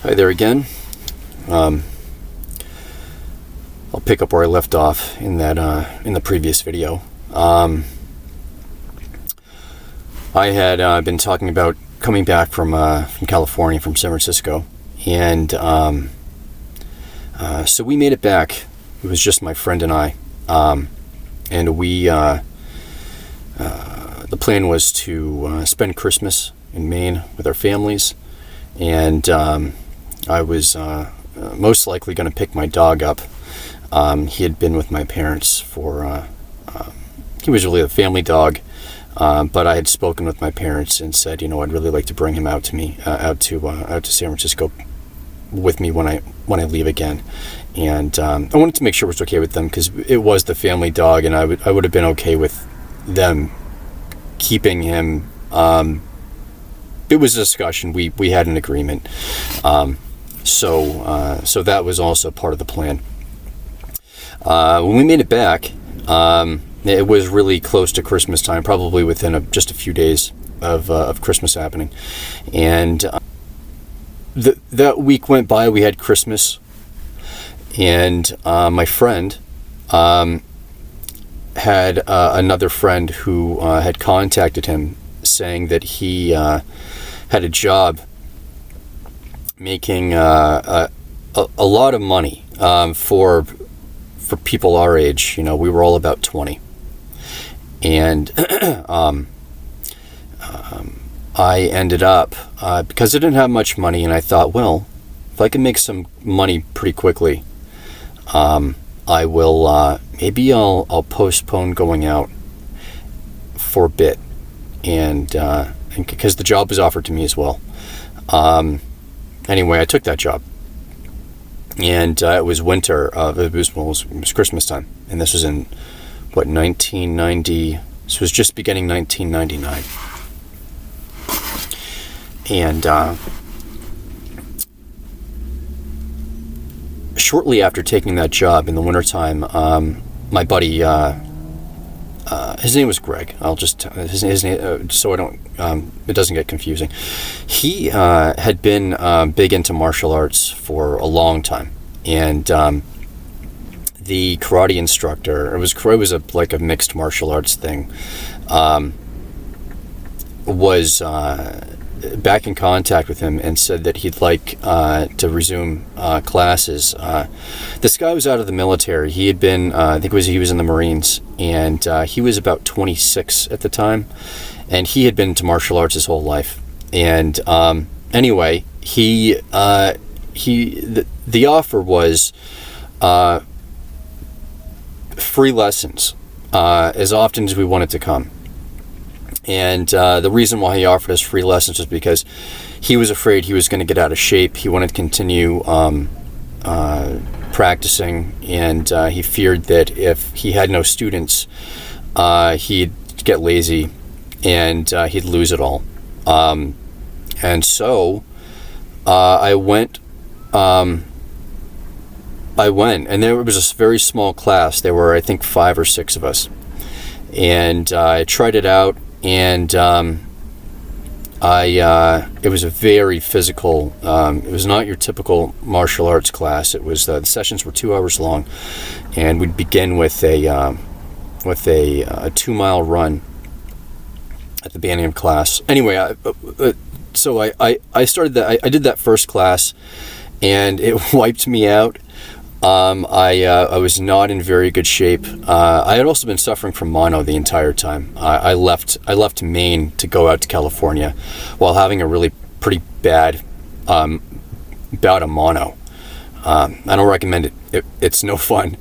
Hi there again. I'll pick up where I left off in the previous video. I had been talking about coming back from California, from San Francisco, and so we made it back. It was just my friend and I, and we the plan was to spend Christmas in Maine with our families, and I was most likely going to pick my dog up. He had been with my parents for, he was really a family dog, but I had spoken with my parents and said, I'd really like to bring him out to San Francisco with me when I leave again. And I wanted to make sure it was okay with them, because it was the family dog, and I would have been okay with them keeping him. It was a discussion. We had an agreement. So that was also part of the plan. When we made it back, it was really close to Christmas time, probably within just a few days of Christmas happening. And that week went by. We had Christmas, and my friend had another friend who had contacted him, saying that he had a job making a lot of money for people our age. We were all about 20, and I ended up because I didn't have much money, and I thought, well, if I can make some money pretty quickly, I will maybe I'll postpone going out for a bit, and because the job was offered to me as well. Anyway, I took that job, and it was winter. It was Christmas time, and this was in 1990. This was just beginning 1999, and shortly after taking that job in the wintertime, my buddy, his name was Greg. I'll just his name so I don't it doesn't get confusing. He had been big into martial arts for a long time, and the karate instructor, it was like a mixed martial arts thing, was back in contact with him and said that he'd like to resume classes. This guy was out of the military. He had been, he was in the Marines, and he was about 26 at the time, and he had been into martial arts his whole life. And anyway, the offer was free lessons as often as we wanted to come. And the reason why he offered us free lessons was because he was afraid he was going to get out of shape. He wanted to continue practicing, and he feared that if he had no students, he'd get lazy and he'd lose it all. And so I went, and there was a very small class. There were, I think, 5 or 6 of us, and I tried it out. And it was a very physical. It was not your typical martial arts class. It was the sessions were 2 hours long, and we'd begin with a 2-mile run at the beginning of class. Anyway, so I started that. I did that first class, and it wiped me out. I was not in very good shape. I had also been suffering from mono the entire time. I left Maine to go out to California while having a really pretty bad bout of mono. I don't recommend it. It's no fun.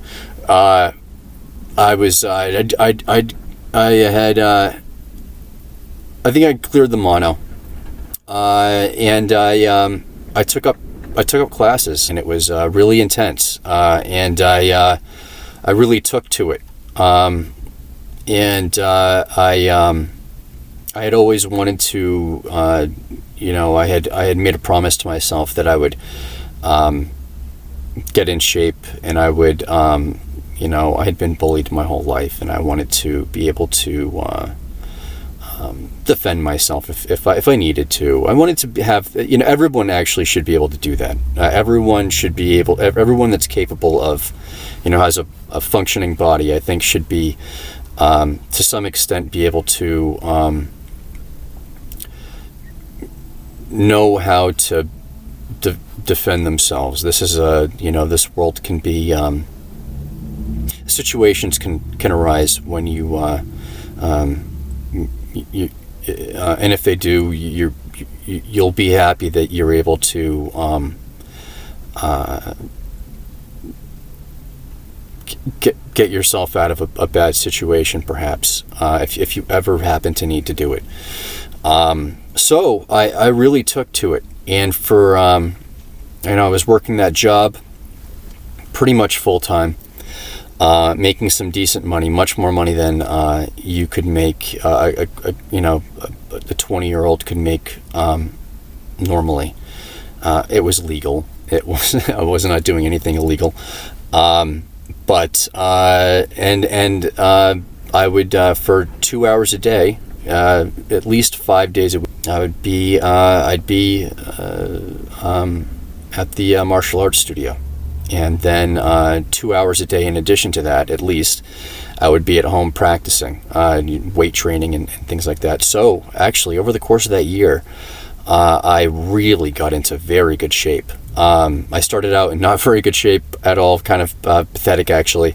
I think I cleared the mono, and I took up classes, and it was really intense, and I really took to it, and I had always wanted to, I had made a promise to myself that I would get in shape, and I would, I had been bullied my whole life, and I wanted to be able to defend myself if I needed to. I wanted to have, everyone actually should be able to do that. Everyone that's capable of, has a functioning body, I think should be, to some extent, be able to know how to defend themselves. This is this world can be, situations can arise when you and if they do, you'll be happy that you're able to get yourself out of a bad situation, perhaps, if you ever happen to need to do it. So I really took to it, and for I was working that job pretty much full time. Making some decent money, much more money than you could make, a 20-year-old could make normally. It was legal. I was not doing anything illegal, but I would for 2 hours a day, at least 5 days a week, I'd be at the martial arts studio. And then 2 hours a day in addition to that, at least, I would be at home practicing weight training and things like that. So actually, over the course of that year, I really got into very good shape. I started out in not very good shape at all, kind of pathetic actually,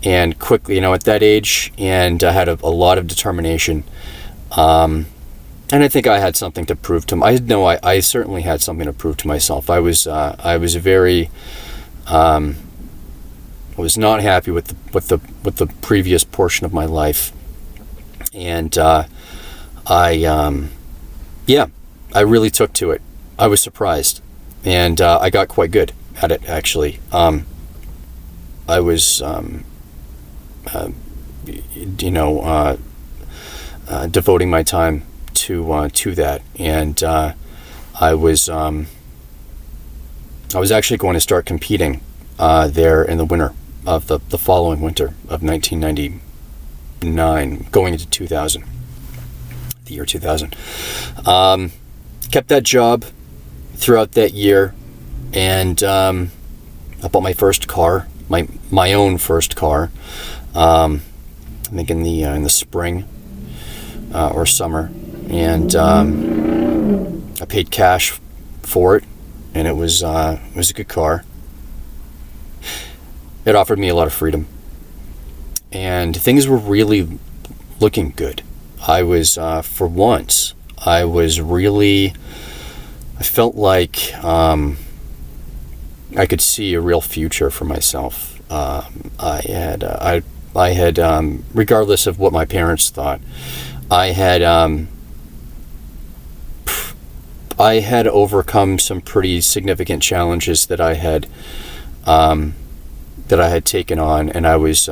and quickly, at that age, and I had a lot of determination. And I think I had something to prove to I certainly had something to prove to myself. I was very I was not happy with the previous portion of my life, and I really took to it. I was surprised, and I got quite good at it actually. I was devoting my time to that, and I was actually going to start competing there in the winter of the following winter of 1999, going into 2000, the year 2000. Kept that job throughout that year, and I bought my first car, my own first car. I think in the spring or summer, and I paid cash for it. And it was a good car. It offered me a lot of freedom, and things were really looking good. I was, for once, I felt like I could see a real future for myself. I had, regardless of what my parents thought, I had overcome some pretty significant challenges that I had taken on, and I was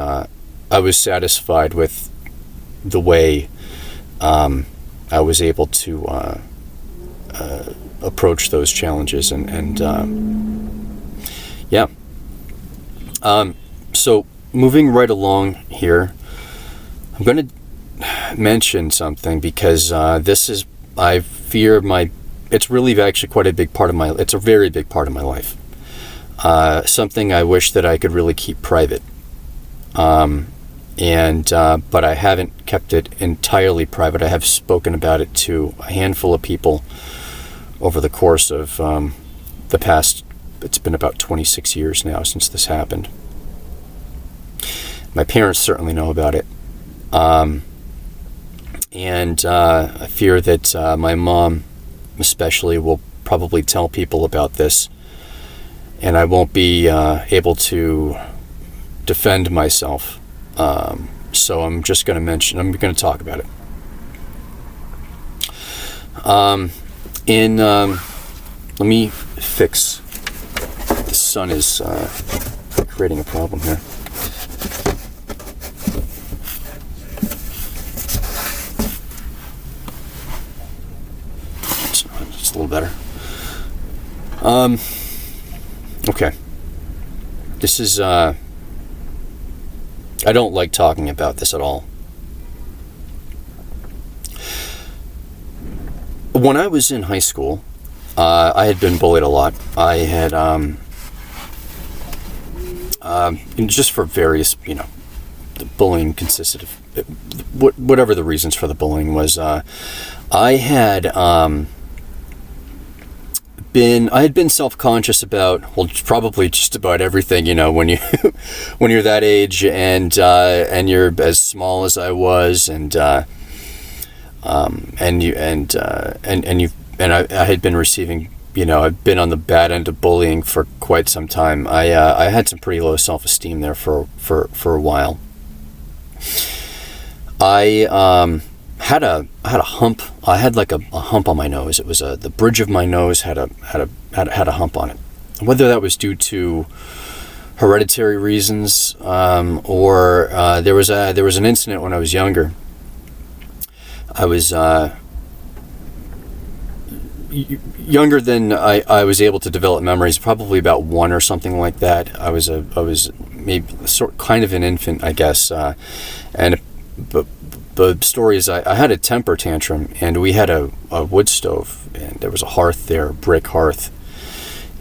satisfied with the way I was able to approach those challenges, so moving right along here, I'm going to mention something because this is, I fear, it's really actually quite a big part of it's a very big part of my life. Something I wish that I could really keep private. But I haven't kept it entirely private. I have spoken about it to a handful of people over the course of the past, it's been about 26 years now since this happened. My parents certainly know about it. And I fear that my mom especially will probably tell people about this, and I won't be able to defend myself. So I'm just going to talk about it. Let me fix, the sun is creating a problem here. It's a little better. Okay. This is, I don't like talking about this at all. when I was in high school, I had been bullied a lot. I had, just for various, the bullying consisted of whatever the reasons for the bullying was. I had been self-conscious about, well, probably just about everything, when you when you're that age, and you're as small as I was, and I had been receiving, I've been on the bad end of bullying for quite some time. I had some pretty low self-esteem there for a while. I had a hump. I had like a hump on my nose. It was the bridge of my nose had a hump on it. Whether that was due to hereditary reasons, or there was an incident when I was younger. I was younger than I was able to develop memories. Probably about 1 or something like that. I was maybe kind of an infant, I guess, but the story is I had a temper tantrum, and we had a wood stove, and there was a hearth there, a brick hearth,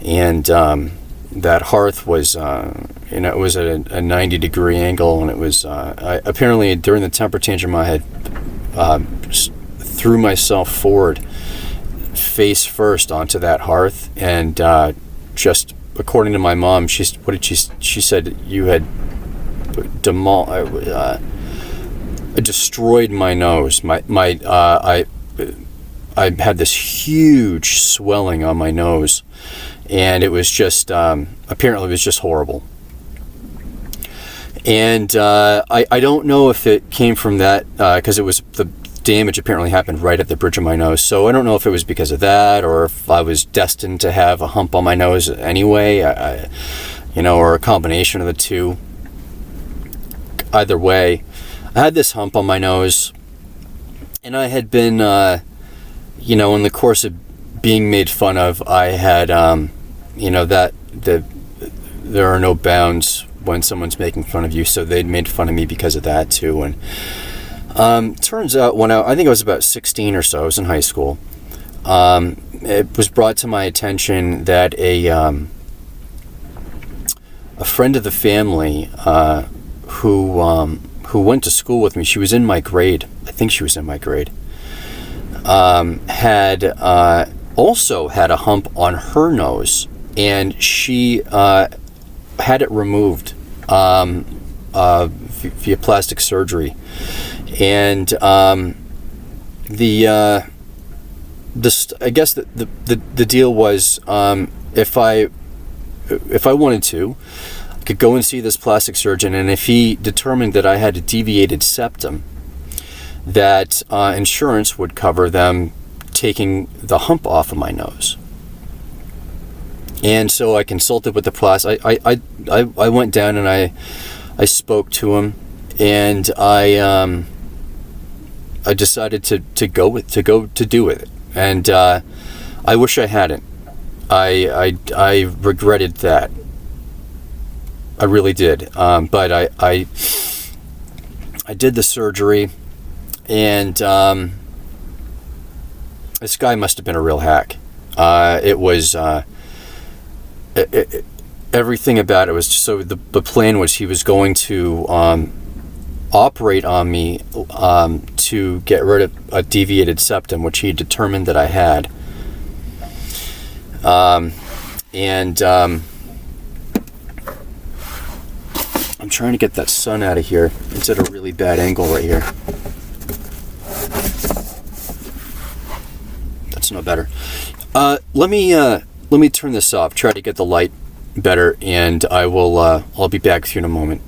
and that hearth was it was at a 90-degree angle, and it was apparently during the temper tantrum I had threw myself forward face first onto that hearth, and just according to my mom, she said you had destroyed my nose. I had this huge swelling on my nose, and it was just apparently it was just horrible. And I don't know if it came from that, because it was the damage apparently happened right at the bridge of my nose. So I don't know if it was because of that, or if I was destined to have a hump on my nose anyway, or a combination of the two. Either way, I had this hump on my nose, and I had been, in the course of being made fun of, I had, there are no bounds when someone's making fun of you, so they'd made fun of me because of that too. And turns out when I think I was about 16 or so, I was in high school, it was brought to my attention that a friend of the family who went to school with me, she was in my grade, I think she was in my grade, had also had a hump on her nose, and she had it removed via plastic surgery. And I guess the deal was, if I wanted to, I could go and see this plastic surgeon, and if he determined that I had a deviated septum, that insurance would cover them taking the hump off of my nose. And so I consulted with the plastic. I went down and I spoke to him, and I decided to do with it. And I wish I hadn't. I regretted that. I really did. But I did the surgery, and this guy must have been a real hack. It was everything about it was just, so the plan was he was going to operate on me to get rid of a deviated septum, which he determined that I had. I'm trying to get that sun out of here. It's at a really bad angle right here. That's no better. Let me turn this off, try to get the light better, and I'll be back with you in a moment.